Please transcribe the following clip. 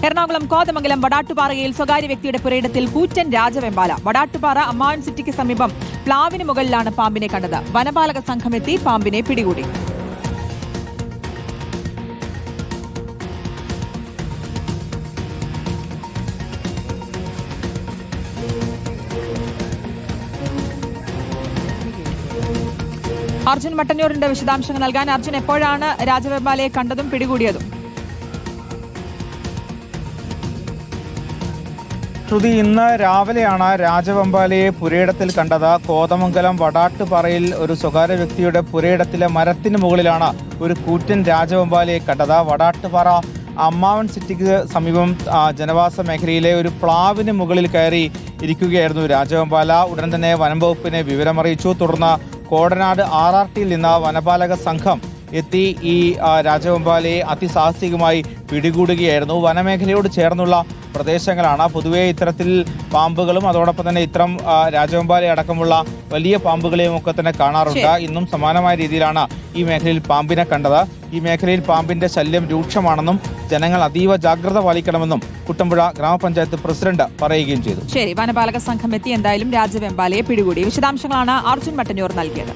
എറണാകുളം കോതമംഗലം വടാട്ടുപാറയിൽ സ്വകാര്യ വ്യക്തിയുടെ പുരയിടത്തിൽ കൂറ്റൻ രാജവെമ്പാല. വടാട്ടുപാറ അമ്മാവൻ സിറ്റിക്ക് സമീപം പ്ലാവിന് മുകളിലാണ് പാമ്പിനെ കണ്ടത്. വനപാലക സംഘമെത്തി പാമ്പിനെ പിടികൂടി. അർജുൻ മട്ടന്നൂരിന്റെ വിശദാംശങ്ങൾ നൽകാൻ. അർജുൻ, എപ്പോഴാണ് രാജവെമ്പാലയെ കണ്ടതും പിടികൂടിയതും? ശ്രുതി, ഇന്ന് രാവിലെയാണ് രാജവെമ്പാലയെ പുരയിടത്തിൽ കണ്ടത്. കോതമംഗലം വടാട്ടുപാറയിൽ ഒരു സ്വകാര്യ വ്യക്തിയുടെ പുരയിടത്തിലെ മരത്തിന് മുകളിലാണ് ഒരു കൂറ്റൻ രാജവെമ്പാലയെ കണ്ടത്. വടാട്ടുപാറ അമ്മാവൻ സിറ്റിക്ക് സമീപം ജനവാസ മേഖലയിലെ ഒരു പ്ലാവിന് മുകളിൽ കയറി ഇരിക്കുകയായിരുന്നു രാജവെമ്പാല. ഉടൻ തന്നെ വനം വകുപ്പിനെ വിവരമറിയിച്ചു. തുടർന്ന് കോടനാട് RRTയിൽ നിന്ന് വനപാലക സംഘം എത്തി ഈ രാജവെമ്പാലയെ അതിസാഹസികമായി പിടികൂടുകയായിരുന്നു. വനമേഖലയോട് ചേർന്നുള്ള പ്രദേശങ്ങളാണ്. പൊതുവെ ഇത്തരത്തിൽ പാമ്പുകളും അതോടൊപ്പം തന്നെ ഇത്തരം രാജവെമ്പാല അടക്കമുള്ള വലിയ പാമ്പുകളെയും ഒക്കെ തന്നെ കാണാറുണ്ട്. ഇന്നും സമാനമായ രീതിയിലാണ് ഈ മേഖലയിൽ പാമ്പിനെ കണ്ടത്. ഈ മേഖലയിൽ പാമ്പിന്റെ ശല്യം രൂക്ഷമാണെന്നും ജനങ്ങൾ അതീവ ജാഗ്രത പാലിക്കണമെന്നും കുട്ടമ്പുഴ ഗ്രാമപഞ്ചായത്ത് പ്രസിഡന്റ് പറയുകയും ചെയ്തു. ശരി, വനപാലക സംഘം എത്തി എന്തായാലും രാജവെമ്പാലയെ പിടികൂടി. വിശദാംശങ്ങളാണ് അർജുൻ മട്ടന്നൂർ നൽകിയത്.